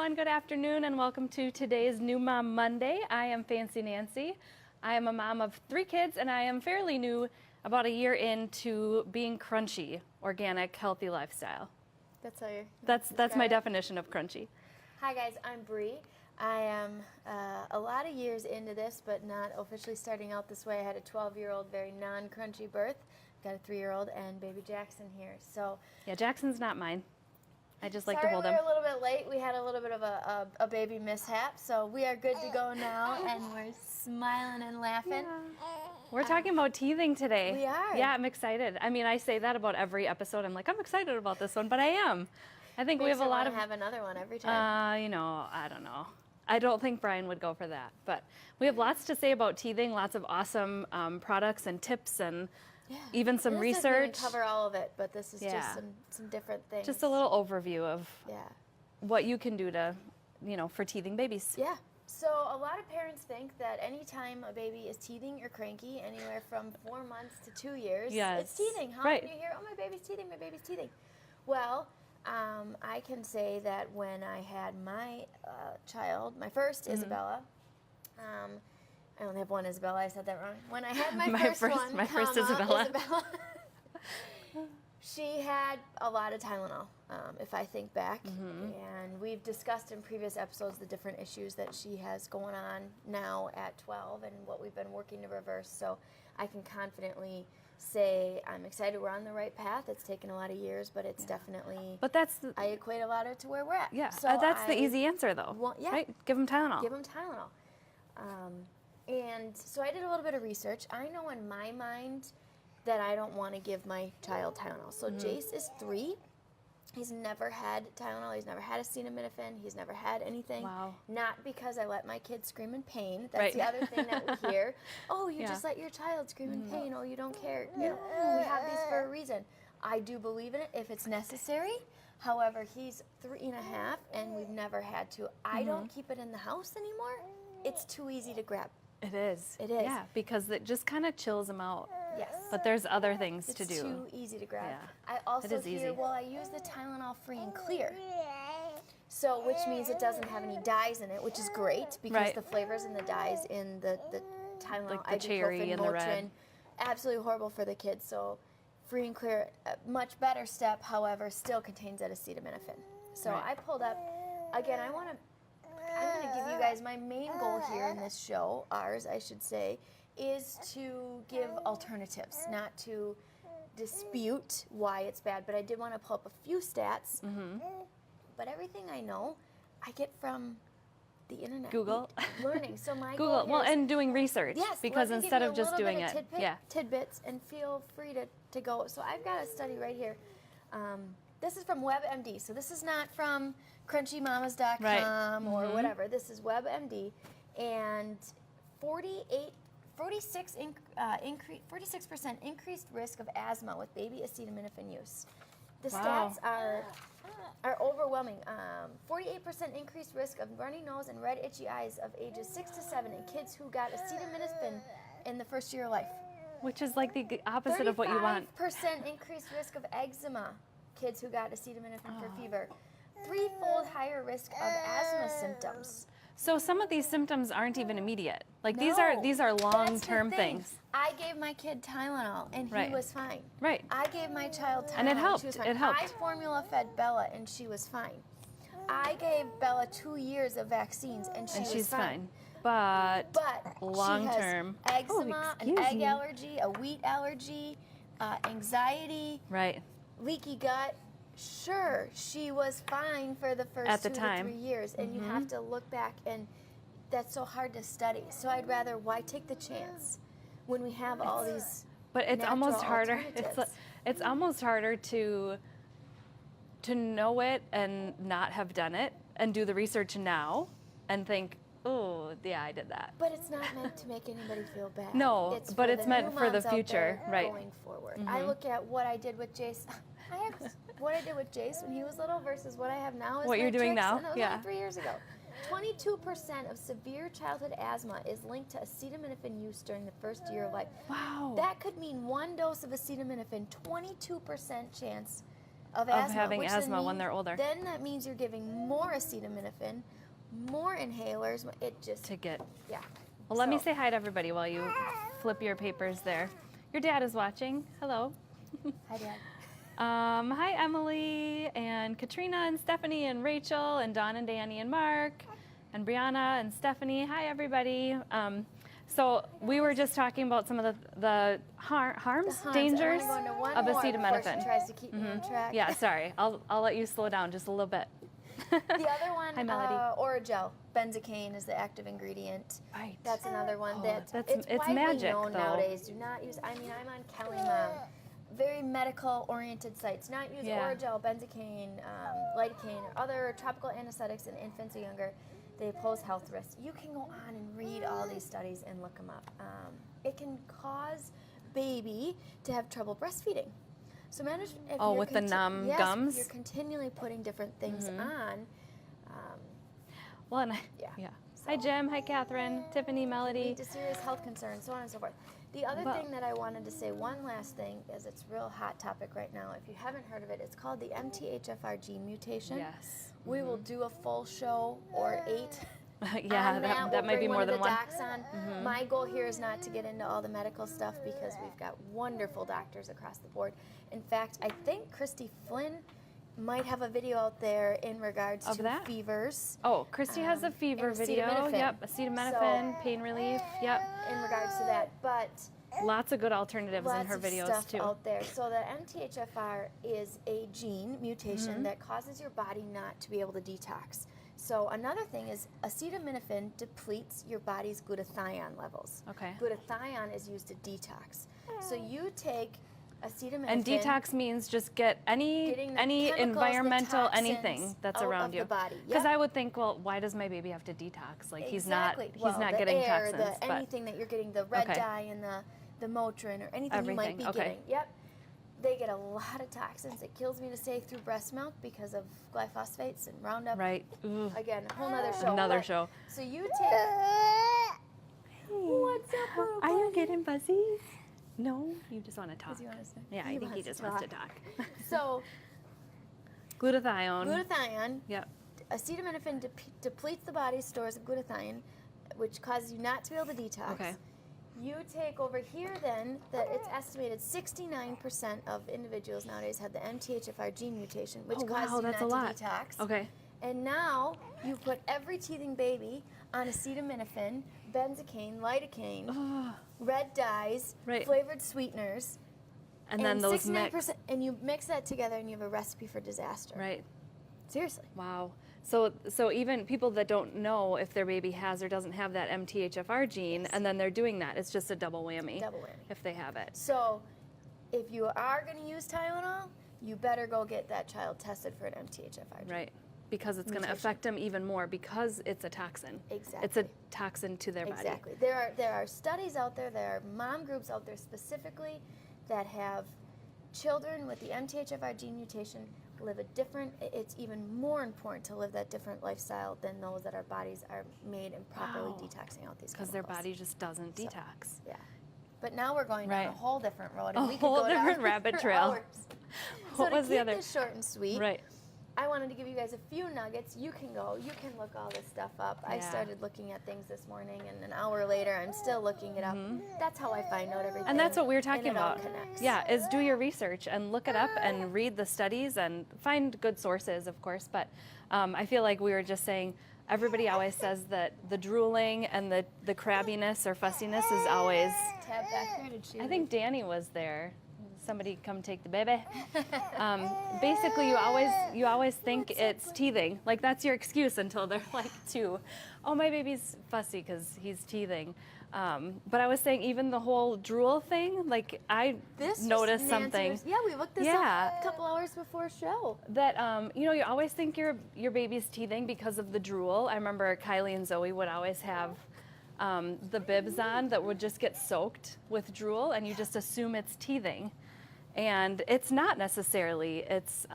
everyone. Good afternoon and welcome to today's New Mom Monday. I am Fancy Nancy. I am a mom of 3 kids and I am fairly new, about a year into being crunchy, organic, healthy lifestyle. That's how you That's my definition of crunchy. Hi guys, I'm Bri. I am a lot of years into this, but not officially starting out this way. I had a 12-year-old, very non-crunchy birth. Got a 3-year-old and baby Jackson here. So yeah, Jackson's not mine. I just like to sorry hold we him. were a little bit late. We had a little bit of a baby mishap, so we are good to go now, and we're smiling and laughing. Yeah. We're talking about teething today. We are. Yeah, I'm excited. I mean, I say that about every episode. I'm like, I'm excited about this one, but I am. I think we have a lot of. Have another one every time. I don't know. I don't think Brian would go for that, but we have lots to say about teething, lots of awesome products and tips and even some research. This cover all of it, but this is just some different things. Just a little overview of what you can do to, for teething babies. Yeah. So a lot of parents think that anytime a baby is teething or cranky, anywhere from 4 months to 2 years, it's teething. How often do you hear, oh, my baby's teething. Well, I can say that when I had my child, my first Isabella, I only have one Isabella, I said that wrong. When I had my first Isabella, she had a lot of Tylenol, if I think back. And we've discussed in previous episodes the different issues that she has going on now at 12 and what we've been working to reverse. So I can confidently say I'm excited we're on the right path. It's taken a lot of years, but it's definitely. But I equate a lot of it to where we're at. Yeah, so that's the easy answer, though. Right? Give them Tylenol. Give them Tylenol. And so I did a little bit of research. I know in my mind that I don't want to give my child Tylenol. So Jace is 3. He's never had Tylenol. He's never had acetaminophen. He's never had anything. Wow. Not because I let my kid scream in pain. That's the other thing that we hear. Oh, you just let your child scream in pain. Oh, you don't care. We have these for a reason. I do believe in it if it's necessary. However, he's 3.5 and we've never had to. I don't keep it in the house anymore. It's too easy to grab. It is. It is. Yeah, because it just kind of chills them out. Yes. But there's other things to do. It's too easy to grab. Yeah. I also hear, well, I use the Tylenol Free and Clear. So, which means it doesn't have any dyes in it, which is great because the flavors and the dyes in the Tylenol, like the cherry and the red. Absolutely horrible for the kids. So, Free and Clear, a much better step, however, still contains that acetaminophen. So I pulled up, again, I'm going to give you guys my main goal here in this show, ours, I should say, is to give alternatives, not to dispute why it's bad. But I did want to pull up a few stats. But everything I know, I get from the internet. Google. Learning. So my Google. goal And doing research. Yes. Because instead of just doing it. Tidbits, and feel free to go. So I've got a study right here. This is from WebMD. So this is not from crunchymamas.com or whatever. This is WebMD. And 46% increased risk of asthma with baby acetaminophen use. The stats are overwhelming. 48% increased risk of runny nose and red itchy eyes of ages 6 to 7 in kids who got acetaminophen in the first year of life. Which is like the opposite of what you want. 35% increased risk of eczema, kids who got acetaminophen for fever. 3-fold higher risk of asthma symptoms. So some of these symptoms aren't even immediate. Like these are long-term things. I gave my kid Tylenol and he was fine. Right. I gave my child Tylenol and it helped. She was fine. It helped. I formula fed Bella and she was fine. I gave Bella 2 years of vaccines and she's fine. But long-term, she has eczema, an egg allergy, a wheat allergy, anxiety, leaky gut. Sure, she was fine for the first 2 to 3 years, and you have to look back, and that's so hard to study. So I'd rather, why take the chance when we have all these? But it's almost harder. It's almost harder to know it and not have done it, and do the research now, and think, oh, yeah, I did that. But it's not meant to make anybody feel bad. No, but it's meant for the future, going forward. I look at what I did with Jace. What I did with Jace when he was little versus what I have now. What you're doing now? And that was only 3 years ago. 22% of severe childhood asthma is linked to acetaminophen use during the first year of life. Wow. That could mean 1 dose of acetaminophen, 22% chance of asthma, having which asthma then when they're older. Then that means you're giving more acetaminophen, more inhalers. It just To get. yeah. Well, let me So- say hi to everybody while you flip your papers there. Your dad is watching. Hello. Hi, Dad. Hi, Emily and Katrina and Stephanie and Rachel and Dawn and Danny and Mark and Brianna and Stephanie. Hi, everybody. So we were just talking about some of the harms, dangers I'm gonna go into one of more before she acetaminophen. tries to keep me on track. Yeah, sorry. I'll let you slow down just a little bit. The other one, Hi, Melody. Oragel. Benzocaine is the active ingredient. Right. That's another one Oh, that it's widely magic, known though. nowadays. Do not use. I mean, I'm on Kelly Mom, very medical-oriented sites. Not use Yeah. Oragel, benzocaine, lidocaine, or other tropical anesthetics in infants or younger. They pose health risks. You can go on and read all these studies and look them up. It can cause baby to have trouble breastfeeding. So manage if Oh, you're with the numb yes, gums? You're continually putting different things on. Well, and Yeah. Hi, Jim. Hi, Catherine. Tiffany, Melody. Lead to serious health concerns, so on and so forth. The other But- thing that I wanted to say, one last thing, is it's a real hot topic right now. If you haven't heard of it, it's called the MTHFR gene mutation. Yes. We will do a full show or 8 Yeah, on that We'll might be bring more one than of the one. docs on. My goal here is not to get into all the medical stuff because we've got wonderful doctors across the board. In fact, I think Christy Flynn might have a video out there in regards Of to that? fevers. Oh, Christy has a fever and video. acetaminophen. Yep, acetaminophen, pain relief. Yep, In regards to that, but lots of good alternatives in lots her of videos stuff too. out there. So the MTHFR is a gene mutation Mm-hmm. that causes your body not to be able to detox. So another thing is acetaminophen depletes your body's glutathione levels. Okay. Glutathione is used to detox. So you take acetaminophen. And detox means just get any Getting the chemicals, the environmental toxins anything that's out around of you. the body. Because Yep. I would think, well, why does my baby have to detox? Like Exactly. he's Well, not the getting air, toxins. the, but anything that you're getting, the red Okay. dye and the Motrin or anything you might Everything, be okay. getting. Yep. They get a lot of toxins. It kills me to say through breast milk because of glyphosates and Roundup. right. Ooh. Again, a whole nother show. Another but- show. So you take. What's up, little Are you buddy? getting fuzzy? No, you just want to talk. Does he want to say? Yeah, I think he just wants to talk. So Glutathione. glutathione, Yep. acetaminophen depletes the body's stores of glutathione, which causes you not to be able to detox. Okay. You take over here then that it's estimated 69% of individuals nowadays have the MTHFR gene mutation, which Oh, causes wow, you that's not a lot. to detox. Okay. And now you put every teething baby on acetaminophen, benzocaine, lidocaine, Oh, red dyes, Right. flavored sweeteners, and then those mix. 69%, and you mix that together and you have a recipe for disaster. Right. Seriously. Wow. So even people that don't know if their baby has or doesn't have that MTHFR gene, Yes. and then they're doing that, it's just a double whammy. Double whammy. If they have it. So if you are going to use Tylenol, you better go get that child tested for an MTHFR gene. Right. Because it's going to Mutation. affect them even more because it's a toxin. Exactly. It's a toxin to their body. Exactly. There are studies out there, there are mom groups out there specifically that have children with the MTHFR gene mutation live a different, it's even more important to live that different lifestyle than those that our bodies are made and properly Wow. detoxing out these Because their chemicals. body just doesn't So, detox. Yeah. But now we're going down Right. a whole different road. A And we could whole go down different rabbit for trail. hours. So What to was keep the other? this short and sweet, Right. I wanted to give you guys a few nuggets. You can go. You can look all this stuff up. I Yeah. started looking at things this morning, and an hour later, I'm still looking it up. That's how I find out everything. And that's what we were and talking it all about. connects. Yeah, is do your research and look it up and read the studies and find good sources, of course. But I feel like we were just saying, everybody always says that the drooling and the crabbiness or fussiness is always. Tab back there. Did she? I think Danny was there. Somebody come take the baby. Basically, you always think it's teething. Like that's your excuse until they're like 2. Oh, my baby's fussy because he's teething. But I was saying even the whole drool thing. Like I This noticed was something Nancy's- Yeah, we looked this Yeah. up a couple hours before show. that you always think your baby's teething because of the drool. I remember Kylie and Zoe would always have the bibs on that would just get soaked with drool, and you just assume it's teething. And it's not necessarily. It's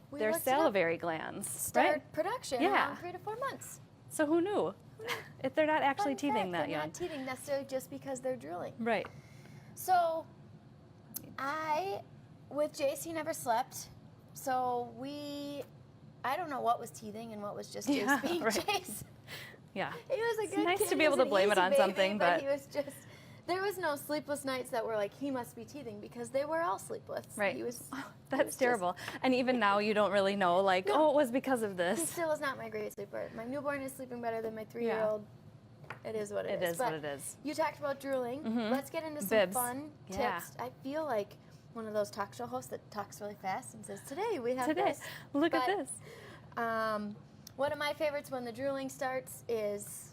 We their looked it up. salivary glands, Start right? production Yeah. around 3 to 4 months. So who knew? If they're not actually Fun teething fact, that they're young. not teething necessarily just because they're drooling. Right. So, with Jace, he never slept. So I don't know what was teething and what was just Yeah, Jace being right. Jace. Yeah. He was a It's good nice kid. to be He able was to an blame it easy on baby, something, but he was just, there was no sleepless nights that were like, he must be teething, because they were all sleepless. right. He was, That's terrible. And even now you don't really know, like, No. oh, it was because of he this. still is not my great sleeper. My newborn is sleeping better than my 3-year-old. It is what it is. It is what it is. You talked about drooling. Let's get into some Bibs. fun Yeah. tips. I feel like one of those talk show hosts that talks really fast and says, today we have Today, this. look at But, this. One of my favorites when the drooling starts is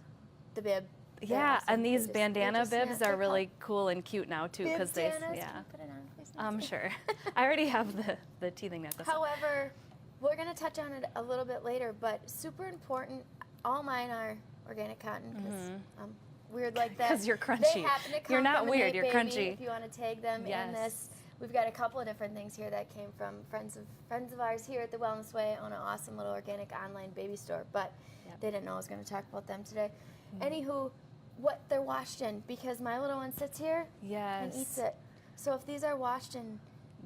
the bib. They're Yeah, awesome. and They these just- bandana they just bibs snap. are They're really cool and cute now too, called because they, bib-danas. Can yeah, you put it on, please, I'm Nancy? sure. I already have the teething necklace. However, we're going to touch on it a little bit later, but super important. All mine are organic cotton because I'm weird like that. 'Cause you're They crunchy. happen to come You're not from an weird, Eight you're Baby, crunchy. If you want to tag them in Yes. this, we've got a couple of different things here that came from friends of ours here at the Wellness Way on an awesome little organic online baby store. But they didn't know I was going to talk about them today. Anywho, what they're washed in, because my little one sits here and eats Yes. it. So if these are washed in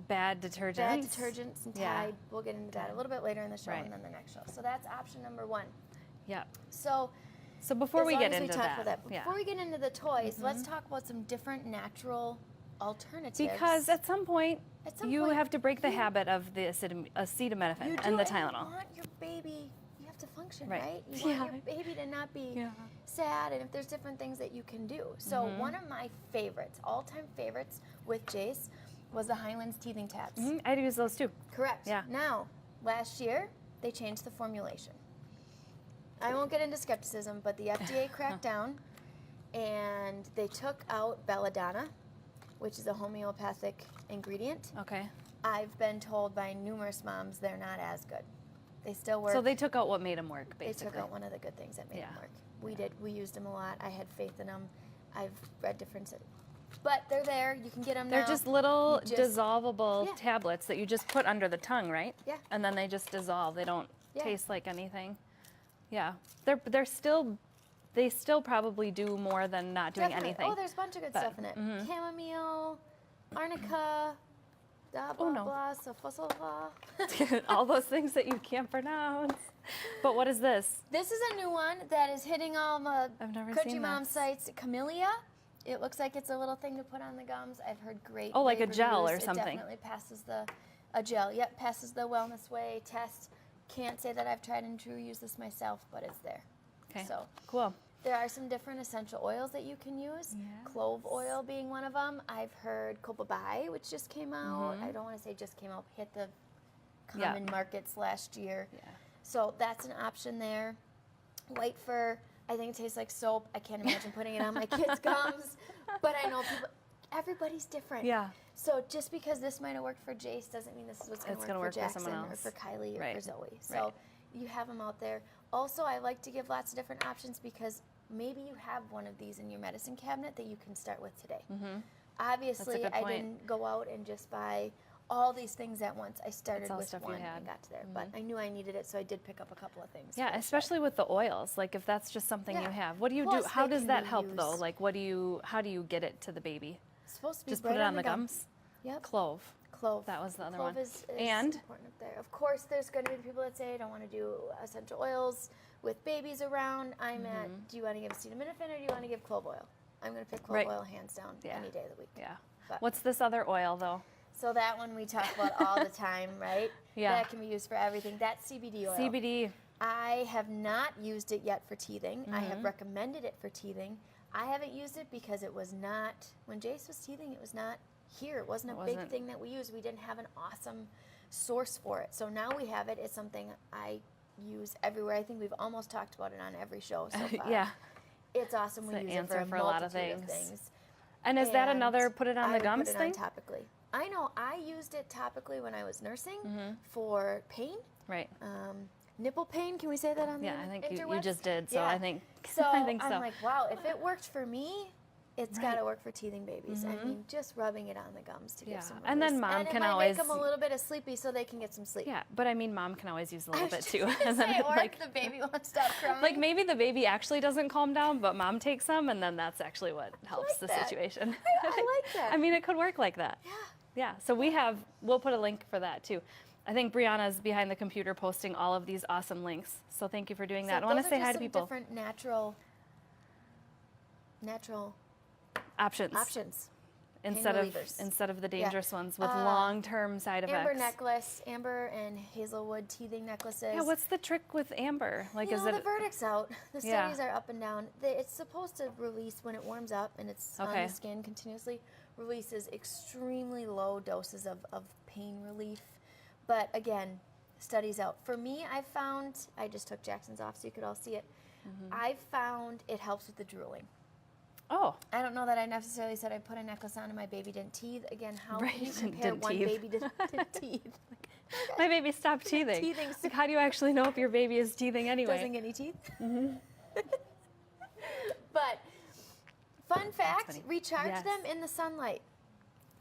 Bad detergents. bad detergents and Yeah. Tide. We'll get into that a little bit later in the show Right. and then the next show. So that's option number 1. Yeah. So So before as we long get as we into talk that, about yeah. before we get into the toys, let's talk about some different natural alternatives. Because at some point, At some you point, have to break the you- habit of the acetaminophen you do, and the You Tylenol. want your baby, you have to function, Right. right? You Yeah. want your baby to not be Yeah. sad, and if there's different things that you can do. So one of my favorites, all-time favorites with Jace, was the Highlands teething tabs. I'd use those too. Correct. Yeah. Now, last year, they changed the formulation. I won't get into skepticism, but the FDA cracked down, and they took out belladonna, which is a homeopathic ingredient. Okay. I've been told by numerous moms they're not as good. They still work. So they took out what made them work, They basically. took out one of the good things that made them Yeah. work. We used them a lot. I had faith in them. I've read different, but they're there. You can get them They're now. just little You just- dissolvable Yeah. tablets that you just put under the tongue, right? Yeah. And then they just dissolve. They don't Yeah. taste like anything. Yeah. They still probably do more than not doing Definitely. anything. Oh, there's a bunch of good But- stuff in it. Chamomile, arnica, blah, blah, Oh, no. blah, sulfa. All those things that you can't pronounce. But what is this? This is a new one that is hitting all the I've never Country seen Mom this. sites. Camellia. It looks like it's a little thing to put on the gums. I've heard great. Oh, like a rave gel reviews. or something. It definitely passes a gel. Yep, passes the Wellness Way test. Can't say that I've tried and true used this myself, but it's there. Okay. So Cool. there are some different essential oils that you can use. Clove oil being one of them. I've heard Copabai, which just came out. I don't want to say just came out, hit the Yeah. common markets last year. Yeah. So that's an option there. White fur, I think it tastes like soap. I can't imagine putting it on my kids' gums, but I know everybody's different. Yeah. So just because this might have worked for Jace doesn't mean this is what's going It's to gonna work for work for Jackson someone or else. for Kylie or Right. for Zoe. So Right. you have them out there. Also, I like to give lots of different options because maybe you have one of these in your medicine cabinet that you can start with today. Obviously, good I point. didn't go out and just buy all these things at once. I started all with stuff you one had. and got to there. But I knew I needed it, so I did pick up a couple of things. Yeah, for the show. especially with the oils. Like if that's just something you Yeah. have. What do you Plus, do? How they does can that be help though? used- Like how do you get it to the baby? It's supposed to be Just right put it on the gum. gums? Yep. Clove. Clove. That was the other Clove one. is And? important up there. Of course, there's going to be people that say I don't want to do essential oils with babies around. I'm at, do you want to give acetaminophen or do you want to give clove oil? I'm going to pick clove Right. oil hands down Yeah. any day of the week. Yeah. But- What's this other oil though? So that one we talk about all the time, right? Yeah. That can be used for everything. That's CBD oil. CBD. I have not used it yet for teething. I have recommended it for teething. I haven't used it because it was not, when Jace was teething, it was not here. It wasn't a big wasn't. thing that we used. We didn't have an awesome source for it. So now we have it. It's something I use everywhere. I think we've almost talked about it on every show so far. Yeah. It's awesome. It's We the use it for answer a for a lot of multitude of things. things. And is that And another put it on I the would gums put it thing? on topically. I know I used it topically when I was nursing Mm-hmm. for pain. Right. Nipple pain, can we say that on Yeah, the I think you interwebs? just did. So Yeah. I think So I think so. I'm like, wow, if it worked for me, it's got Right. to work for teething babies. I mean, just rubbing it on the gums to Yeah. give some And then release. mom and it can might always- make them a little bit of sleepy so they can get some sleep. Yeah, but I mean, mom can always use a little bit too. And And then or like, if the baby won't stop crying. like maybe the baby actually doesn't calm down, but mom takes some, and then that's actually what helps like the that. situation. I like that. I mean, it could work like that. Yeah. Yeah. So we'll put a link for that too. I think Brianna's behind the computer posting all of these awesome links. So thank you for doing that. So I want to those say are hi just to some people. different natural options. Instead relievers. of the dangerous ones with long-term side effects. Amber necklace, amber and hazelwood teething necklaces. Yeah, what's the trick with amber? Like, You is know, it the verdict's out. The Yeah. studies are up and down. It's supposed to release when it warms up and it's on Okay. the skin continuously. Releases extremely low doses of pain relief. But again, studies out. For me, I just took Jackson's off so you could all see it. I found it helps with the drooling. Oh, I don't know that I necessarily said I put a necklace on and my baby didn't teeth. Again, how Right, can you didn't compare one teeth. baby to teeth? my baby stopped teething. Teething Like, how do you actually know if your baby is teething anyway? Doesn't get any teeth. But fun fact, funny. recharge Yes. them in the sunlight.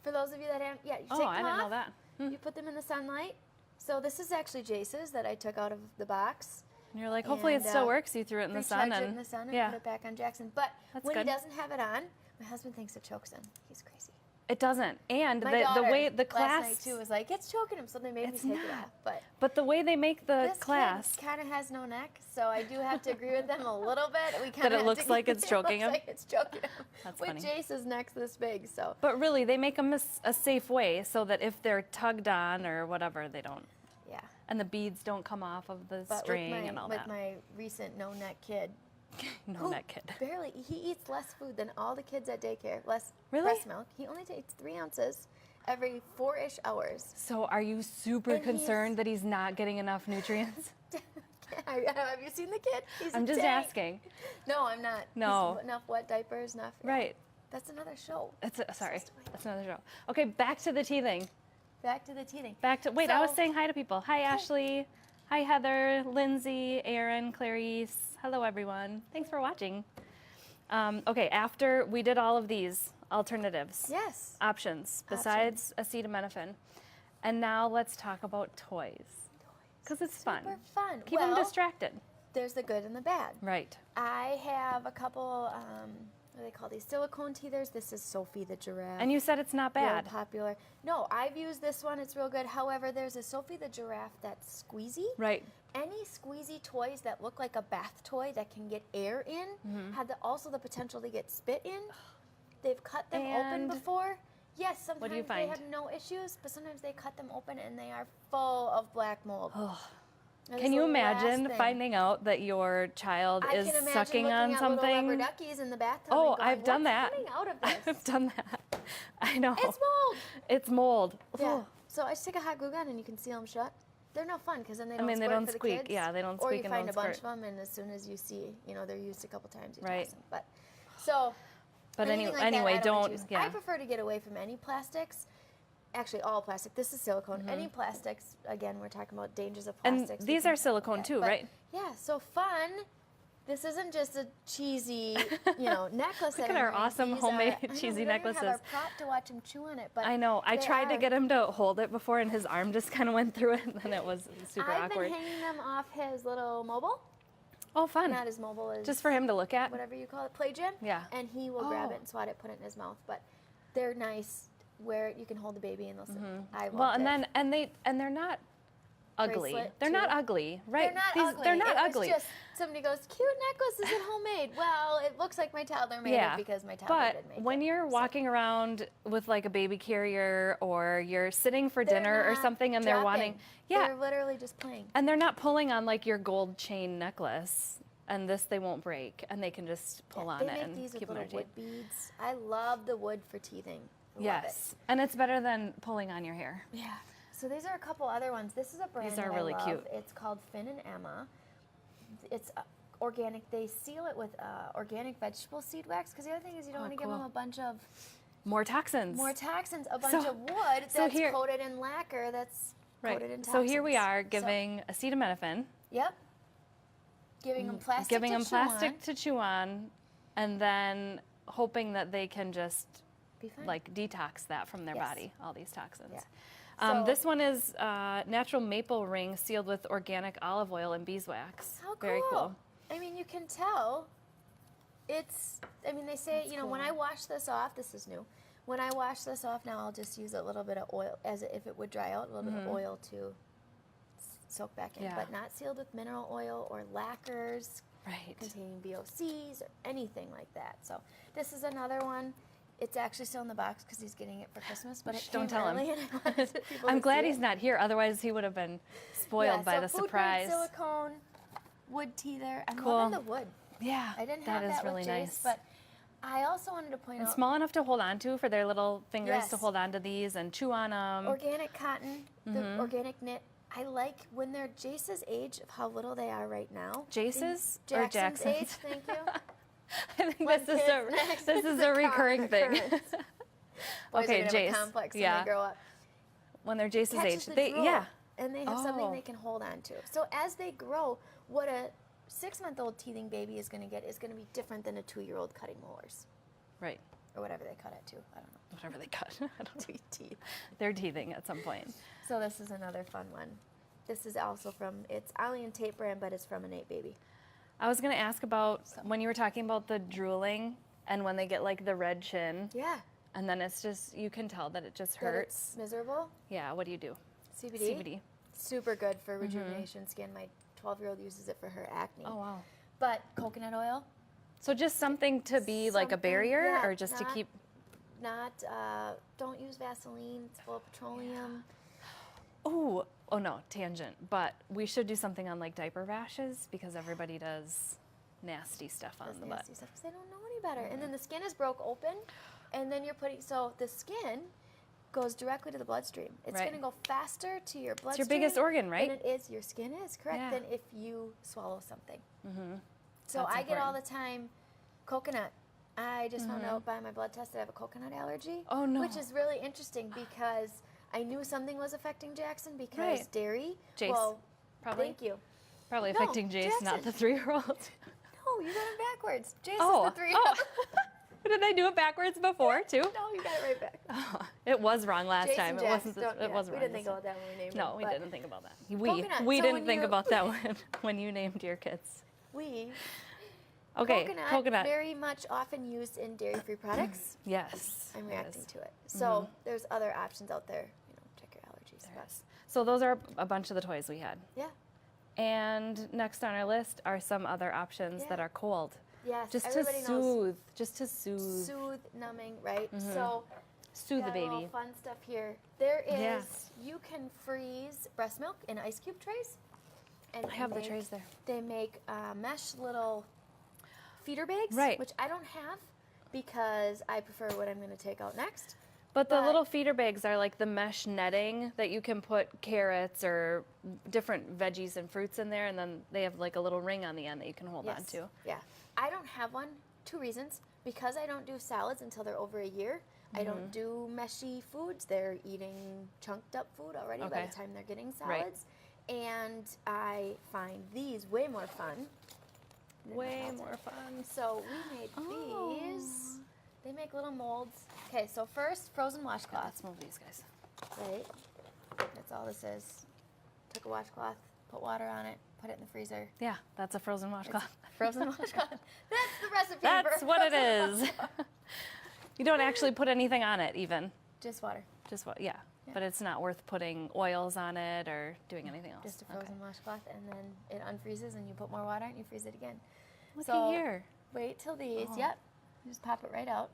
For those of you that have, you take Oh, them I didn't know off, that. you put them in the sunlight. So this is actually Jace's that I took out of the box. And you're like, hopefully it And, still works. You threw it in the sun, Recharge it and in the sun and yeah, put it back on Jackson. But That's when good. he doesn't have it on, my husband thinks it chokes him. He's crazy. it doesn't. And My the daughter way the last class, night too was like, it's choking him, so they made me It's take it not. off. but the way they make the This class, kind of has no neck, so I do have to agree with them a little bit. We That kind it of looks like it's choking him? Like it's choking him. That's With funny. Jace's neck's this big, so but really they make them a safe way so that if they're tugged on or whatever, they don't, yeah. and the beads don't come off of the But string with my, and all with that. my recent no neck kid, No who neck kid. barely he eats less food than all the kids at daycare. Less Really? breast milk. He only takes 3 ounces every 4-ish hours. So are you super And he's- concerned that he's not getting enough nutrients? Have you seen the kid? He's a I'm just tank. asking. No, I'm not. No. He's enough wet diapers, enough. Right. That's another show. Sorry. Just wait. That's another show. Okay, back to the teething. Back to the teething. Wait, I was So- saying hi to people. Hi, Ashley. Hi, Heather, Lindsay, Aaron, Clarice. Hello, everyone. Thanks for watching. Okay, after we did all of these alternatives, Yes. options, besides acetaminophen, and now let's talk about toys. Because it's fun. Super fun. Keep them distracted. There's the good and the bad. Right. I have a couple, what do they call these? Silicone teethers. This is Sophie the giraffe. And you said it's not Real bad. popular. No, I've used this one. It's real good. However, there's a Sophie the giraffe that's squeezy. Right. Any squeezy toys that look like a bath toy that can get air in have also the potential to get spit in. They've cut them And open before. Yes, sometimes do you they find? have no issues, but sometimes they cut them open and they are full of black mold. That Can is you the last imagine thing. finding out that your child I is can imagine sucking looking on at little something? rubber duckies in the bathtub. Oh, and going, I've done "What's that. coming out of this? I've done that. I know. It's mold. It's mold. Yeah. Oh. So I just take a hot glue gun and you can seal them shut. They're no fun because then they I don't mean, they squirt don't for the squeak. kids. Yeah, they don't Or squeak you and find don't a bunch squirt. of them, and as soon as you see, they're used a couple times, you Right. toss them. But so. But anything like that, anyway, I don't. use. Yeah. I prefer to get away from any plastics. Actually, all plastic. This is silicone. Any plastics. Again, we're talking about dangers of And plastics. we these can are silicone look at. too, But, right? Yeah. So fun. This isn't just a cheesy, necklace. Look that at I'm our wearing. awesome These homemade are, I know, cheesy we don't even have necklaces. our prop to watch him chew on it, but I know. I they tried to are. get him to hold it before, and his arm just kind of went through it, and then it was super I've awkward. been hanging them off his little mobile. Oh, fun. Not as mobile as Just for him to look at. whatever you call it, play gym. Yeah. And he will grab Oh. it and swat it, put it in his mouth. But they're nice where you can hold the baby and they'll sit. I love Well, and it. then and they're not ugly. Bracelet, They're not too. ugly, right? They're not ugly. They're not It was ugly. just somebody goes, cute necklace, is it homemade? Well, it looks like my toddler made Yeah, it because my toddler but did make when it. you're walking around with like a baby carrier, or you're sitting for dinner or not something, and they're wanting, dropping. They're literally just playing. and they're not pulling on like your gold chain necklace, and this they won't break, and they can just pull on They it make and these with keep them little in their teeth. wood beads. I love the wood for teething. Love Yes, and it's better than pulling on your hair. it. Yeah. So these are a couple other ones. This is a brand These are that really I love. cute. It's called Finn and Emma. It's organic. They seal it with organic vegetable seed wax because the other thing is you don't Oh, want to give cool. them a bunch of More toxins. more toxins, a bunch So- of wood so that's here- coated in lacquer that's coated in toxins. So here we are So- giving acetaminophen, yep. Giving them plastic giving to them chew plastic on. to chew on, and then hoping that they can just Be fine. like detox that from their Yes. body, all these toxins. Yeah. So- This one is natural maple ring sealed with organic olive oil and beeswax. How cool. Very cool. I mean, you can tell it's, I mean, they say, That's when I cool. wash this off, this is new. When I wash this off now, I'll just use a little bit of oil, as if it would dry out, a little bit of oil to soak back in, Yeah. but not sealed with mineral oil or lacquers Right. containing VOCs or anything like that. So this is another one. It's actually still in the box because he's getting it for Christmas, but it Don't came tell him. early and I wanted people I'm to glad see he's it. not here. Otherwise, he would have been spoiled by the food surprise. grade silicone, wood teether. I'm Cool. loving the wood. Yeah, I didn't that have is that really with Jace, nice. but I also wanted to point And out small enough to hold on to for their little fingers to Yes. hold on to these and chew on them. organic cotton, the organic knit. I like when they're Jace's age of how little they are right now. Jace's or Jackson's Jackson's? age, thank you. I think When this is kids next, this is it's a a recurring thing. occurrence. Boys Okay, are gonna have Jace. a complex Yeah. when they grow up. When they're Jace's Catches age, the drool, yeah. and they have something Oh. they can hold on to. So as they grow, what a 6-month-old teething baby is going to get is going to be different than a 2-year-old cutting molars Right. or whatever they cut it to. I don't know. Whatever they cut. I don't know. Teeth. They're teething at some point. So this is another fun one. This is also from, it's Ollie and Tate brand, but it's from an 8 baby. I was going to ask about when you were talking about the drooling and when they get like the red chin Yeah. and then it's just, you can tell that it just That hurts. it's miserable. Yeah, what do you do? CBD. CBD. Super good for rejuvenation skin. My 12-year-old uses it for her acne. Oh, wow. But coconut oil, So just something to be like a Something, barrier yeah, or just to not- keep, don't use Vaseline. It's full of petroleum. oh no, tangent. But we should do something on like diaper rashes because everybody does nasty stuff on That's the butt. nasty stuff 'cause they don't know any better. And then the skin is broke open, and then you're putting, so the skin goes directly to the bloodstream. It's Right. going to go faster to your It's bloodstream. your biggest organ, right? than it is, your skin is, correct, Yeah. than if you swallow something. Mm-hmm. So That's I get all the important. time coconut. I just found out by my blood test that I have a coconut allergy. Oh, no. Which is really interesting because I knew something was affecting Jackson because Right. dairy. Jace, Well, probably. thank you. Probably No, affecting Jace, not Jackson. the 3-year-old. No, you got it backwards. Jace Oh, is the 3-year-old. Did I do it backwards before too? No, you got it right back. It was wrong last Jason time. It Jacks wasn't. don't- It yeah, was we wrong. didn't this think time. about that when we named No, them. we but didn't think about that. Coconut. We So didn't when think you- about that when you named your kids. We Okay, coconut. very much often used in dairy-free products. Yes. I'm it reacting is. to it. So there's other options out there. You know, check your allergies. There but- is. So those are a bunch of the toys we had. Yeah. And next on our list are some other options that Yeah. are cold. Yes. Just to everybody knows soothe. Just to soothe. soothe, numbing, right? So Soothe the got a little baby. fun stuff here. There is Yeah. you can freeze breast milk in ice cube trays. And I have the make- trays there. They make mesh little feeder bags, Right. which I don't have because I prefer what I'm going to take out next. But the But- little feeder bags are like the mesh netting that you can put carrots or different veggies and fruits in there, and then they have like a little ring on the end that you can hold on to. Yeah. I don't have one. 2 reasons. Because I don't do salads until they're over a year. I don't do meshy foods. They're eating chunked up food already by Okay. the time they're getting Right. salads. And I find these way more fun. than Way salads. more fun. So we made Oh. these. They make little molds. Okay, so first, frozen washcloth. Let's move these guys. Right? That's all this is. Took a washcloth, put water on it, put it in the freezer. Yeah, that's a frozen washcloth. Frozen washcloth. That's the recipe. That's for what it frozen is. You don't actually put anything on it, even. Just water. Just what? Yeah. Yeah. But it's not worth putting oils on it or doing anything else. Just a Okay. frozen washcloth, and then it unfreezes, and you put more water, and you freeze it again. Look So, at here. Wait till these. Oh. Yep. You just pop it right out.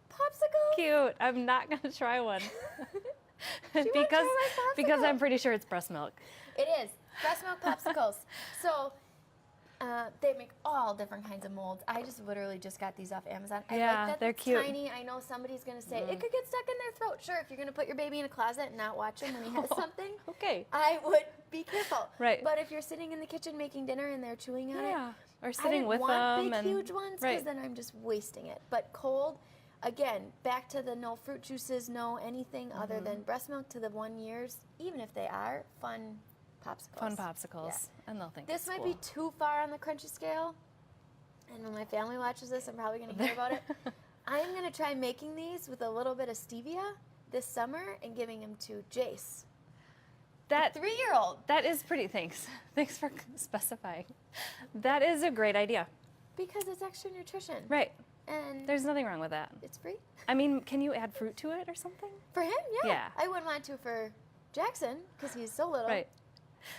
Popsicle. Cute. I'm not gonna try one wanna because try my because popsicle? I'm pretty sure it's breast milk. It is breast milk popsicles. So they make all different kinds of molds. I just literally just got these off Amazon. I Yeah, like that they're it's cute. tiny. I know somebody's gonna say it could get stuck in their throat. Sure, if you're gonna put your baby in a closet and not watch him when he has something, Okay. I would be careful. Right. But if you're sitting in the kitchen making dinner and they're chewing on it, Yeah. Or I sitting didn't with want them big, and huge ones because right. then I'm just wasting it. But cold, again, back to the no fruit juices, no anything Mm-hmm. other than breast milk to the 1 years, even if they are fun popsicles. Fun popsicles, Yeah. and they'll think This it's might cool. be too far on the crunchy scale, and when my family watches this, I'm probably going to hear about it. I'm going to try making these with a little bit of stevia this summer and giving them to Jace, that 3-year-old, that is pretty. Thanks. Thanks for specifying. That is a great idea. because it's extra nutrition. Right. And There's nothing wrong with that. it's free. I mean, can you add fruit to it or something? For him, yeah. Yeah. I wouldn't want to for Jackson because he's so little. Right.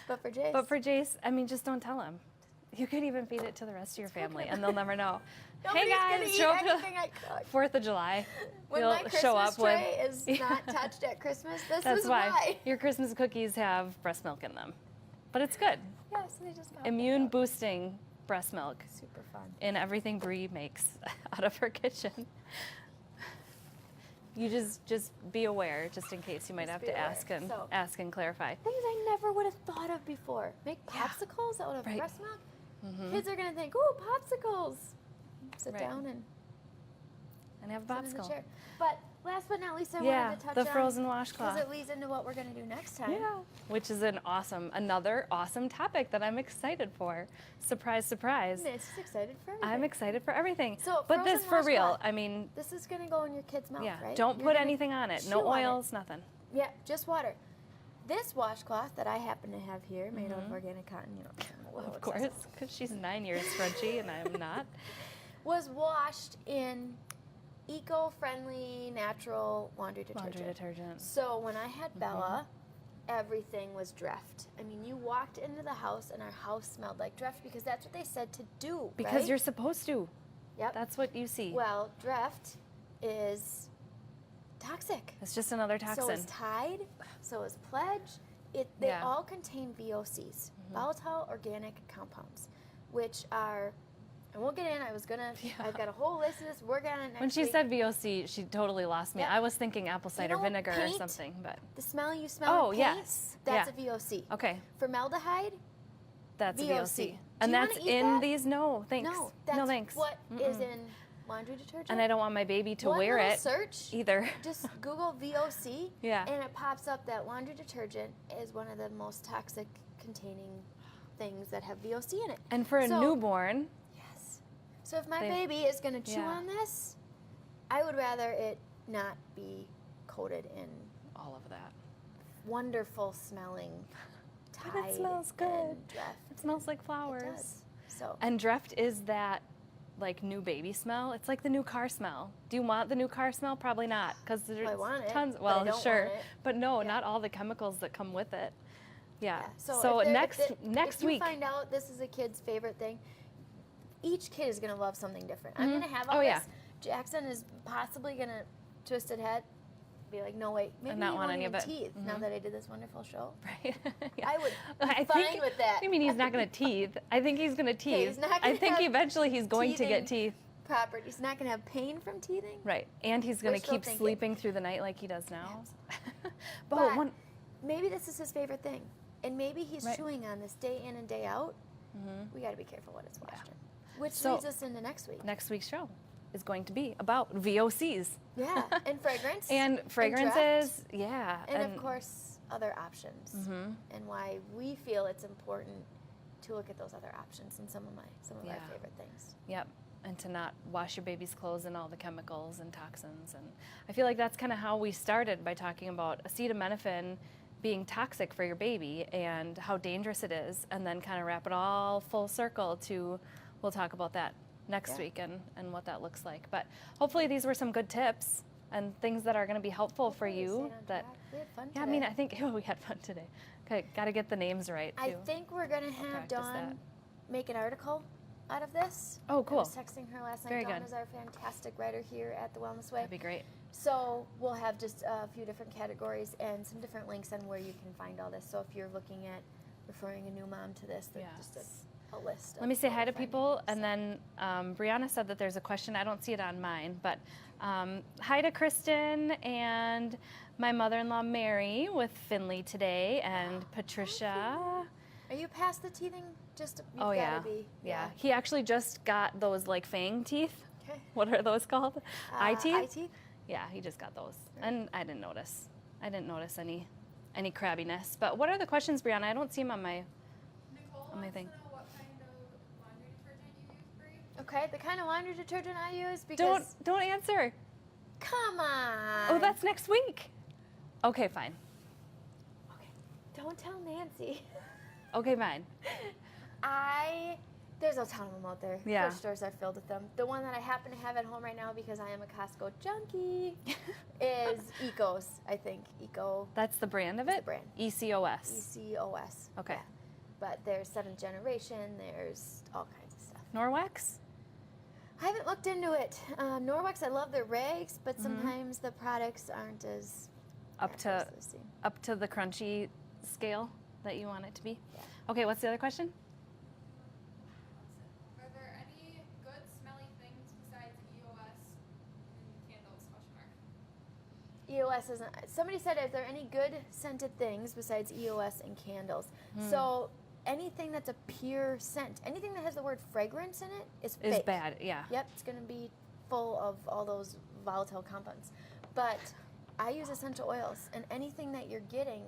But for Jace. But for Jace, I mean, just don't tell him. You could even feed it to the rest of your family, and they'll never know. Nobody's hey guys, gonna show eat up anything I cook. 4th of July. When You'll my Christmas show up tray with, is not touched at Christmas, this That's is why your Christmas cookies have breast milk in them. But it's good. Yes, they just found Immune that out. boosting breast milk Super fun. in everything Bri makes out of her kitchen. You just be aware, just in case you might Just have be to aware. ask and clarify. Things I never would have thought of before. Make popsicles out of Right. breast milk. Kids are gonna think, "Ooh, popsicles!" Sit Right. down and And have a sit in the popsicle. chair. But last but not least, I Yeah, wanted to touch the on frozen because washcloth. it leads into what we're gonna do next time. Yeah, which is another awesome topic that I'm excited for. Surprise, surprise. Nancy's excited for everything. I'm excited for everything. So, but this frozen for real, washcloth. I mean, This is gonna go in your kid's mouth, yeah, right? don't You're put gonna anything on it. No chew on it. oils, nothing. Yeah, just water. This washcloth that I happen to have here, made out of organic cotton, you know, I'm a little Of course, obsessive, because she's 9 years Frenchie and I am not. was washed in eco-friendly, natural laundry detergent. Laundry detergent. So when I had Bella, everything was Dreft. I mean, you walked into the house and our house smelled like Dreft because that's what they said to do. Because right? you're supposed to. Yep. That's what you see. Well, Dreft is toxic. It's just another So toxin. is Tide. So is Pledge. They Yeah. all contain VOCs, volatile organic compounds, which are. I won't get in. I've got a whole list of this. We're gonna next When she week. said VOC, she totally lost me. Yep. I was thinking apple cider know vinegar or paint? something, but The smell you smell Oh, in paint, yes. that's Yeah. a VOC. okay, Formaldehyde, that's VOC. a VOC. Do And you that's wanna eat in that? these? No, thanks. No, that's no, thanks. what is in laundry detergent. And I don't want my baby to One wear little it search, either. just Google VOC, Yeah. and it pops up that laundry detergent is one of the most toxic containing things that have VOC in it. And for a So- newborn, Yes. So if my They- baby is going to chew yeah. on this, I would rather it not be coated in all of that. wonderful smelling But Tide it smells good. and Dreft. It smells like It flowers. does. So And Dreft is that like new baby smell. It's like the new car smell. Do you want the new car smell? Probably not, because there's I want it, tons. but Well, I don't sure, want it. but no, Yeah. not all the chemicals that come with it. Yeah. yeah. So if they're- next if they- next if you week. find out this is a kid's favorite thing, each kid is going to love something different. I'm going to have all Oh, this. yeah. Jackson is possibly going to twist his head, be like, no, wait, maybe not he want won't any of even it. teeth now that I did this wonderful show. Right. Yeah. I would I be fine think- with that. I mean, he's not going to teeth. I think he's going to teeth. he's not I gonna think have eventually he's going to get teething. teeth. Proper. He's not going to have pain from teething. Right. And he's going to Wishful keep thinking. sleeping through the night like he does now. But one. maybe this is his favorite thing. And maybe he's Right. chewing on this day in and day out. We got to be careful what it's washed in. Which So- leads us into next week. Next week's show is going to be about VOCs. Yeah, and fragrance. And fragrances, yeah. And of course, other options. Mm-hmm. And why we feel it's important to look at those other options and some of our Yeah. favorite things. Yep. And to not wash your baby's clothes and all the chemicals and toxins. And I feel like that's kind of how we started by talking about acetaminophen being toxic for your baby and how dangerous it is, and then kind of wrap it all full circle to, we'll talk about that next Yeah. week and what that looks like. But hopefully these were some good tips and things that are going to be helpful for Hopefully we you. stayed on That track. We had fun Yeah, I today. mean, I think we had fun today. Okay, got to get the names right too. I think we're going to have practice Dawn that. make an article out of this. Oh, cool. I was texting her last night. Very Dawn good. is our fantastic writer here at The Wellness Way. That'd be great. So we'll have just a few different categories and some different links on where you can find all this. So if you're looking at referring a new mom to this, then just Yes. a list. Let me say of hi to finding people, things. and then Brianna said that there's a question. I don't see it on mine, but hi to Kristen and my mother-in-law Mary with Finley today, and Patricia. Are you past the teething? Just you've Oh gotta yeah, be. yeah. He actually just got those like fang teeth. Okay. What are those called? Eye teeth. Eye teeth. Yeah, he just got those, and I didn't notice. I didn't notice any crabbiness. But what are the questions, Brianna? I don't see them on my Nicole on my wants thing. to know what kind of laundry detergent you use, Bri. Okay, the kind of laundry detergent I use because. Don't answer. Come on. Oh, that's next week. Okay, fine. Okay. Don't tell Nancy. Okay, fine. I There's a ton of them out there. Yeah. Grocery stores are filled with them. The one that I happen to have at home right now because I am a Costco junkie is Ecos, I think. Eco. That's the brand of It's it? the brand. ECOS. ECOS. Okay. Yeah. But there's 7th generation. There's all kinds of stuff. Norwex? I haven't looked into it. Norwex, I love their rags, but sometimes the products aren't as Up to natural as they seem. up to the crunchy scale that you want it to be? Yeah. Okay, what's the other question? Are there any good smelly things besides EOS and candles? EOS isn't. Somebody said, "Is there any good scented things besides EOS and candles?" So anything that's a pure scent, anything that has the word fragrance in it, is Is fake. bad, yeah. Yep, it's going to be full of all those volatile compounds. But I use essential oils, and anything that you're getting,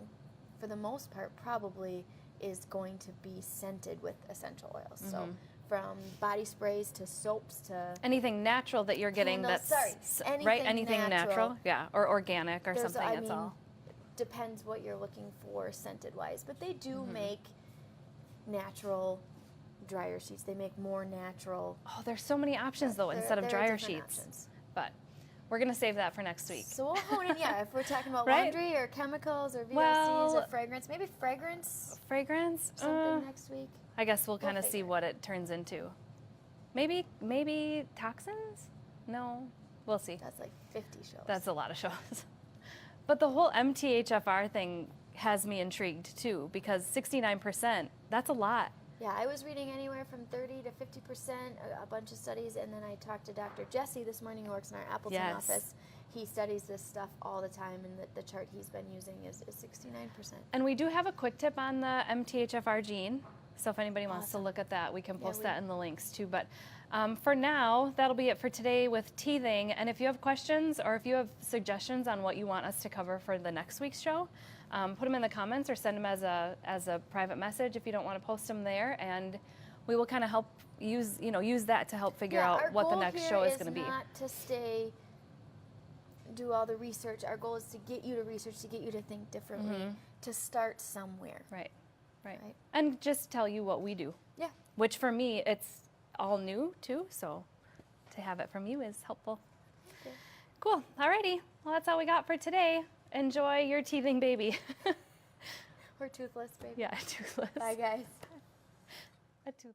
for the most part, probably is going to be scented with essential oils. So from body sprays to soaps to Anything natural that you're getting Candles, that's sorry, right? anything Anything natural? natural. Yeah, or organic or There's- something, I that's mean, all. depends what you're looking for scented wise, but they do make natural dryer sheets. They make more natural. Oh, there's so many options though There- instead of there are dryer different sheets. options. But we're going to save that for next week. So we'll hone in, yeah, if we're talking about Right? laundry or chemicals or VOCs Well- or fragrance, maybe fragrance Fragrance? something next week. I guess we'll kind of see figure. what it turns into. Maybe toxins? No, we'll see. That's like 50 shows. That's a lot of shows. But the whole MTHFR thing has me intrigued too, because 69%, that's a lot. Yeah, I was reading anywhere from 30 to 50%, a bunch of studies, and then I talked to Dr. Jesse this morning, who works in our Appleton Yes. office. He studies this stuff all the time, and the chart he's been using is 69%. And we do have a quick tip on the MTHFR gene. So if anybody wants to Awesome. look at that, we can Yeah, post we- that in the links too. But for now, that'll be it for today with teething. And if you have questions or if you have suggestions on what you want us to cover for the next week's show, put them in the comments or send them as a private message if you don't want to post them there. And we will kind of help use that to help figure Yeah, out our what the goal next here show is going to be. not to do all the research. Our goal is to get you to research, to get you to think differently, to start somewhere. Right. Right. And just tell you what we do. Yeah. Which for me, it's all new too. So to have it from you is helpful. Okay. Cool. Alrighty. Well, that's all we got for today. Enjoy your teething baby. We're toothless, baby. Yeah, toothless. Bye, guys. A toothless.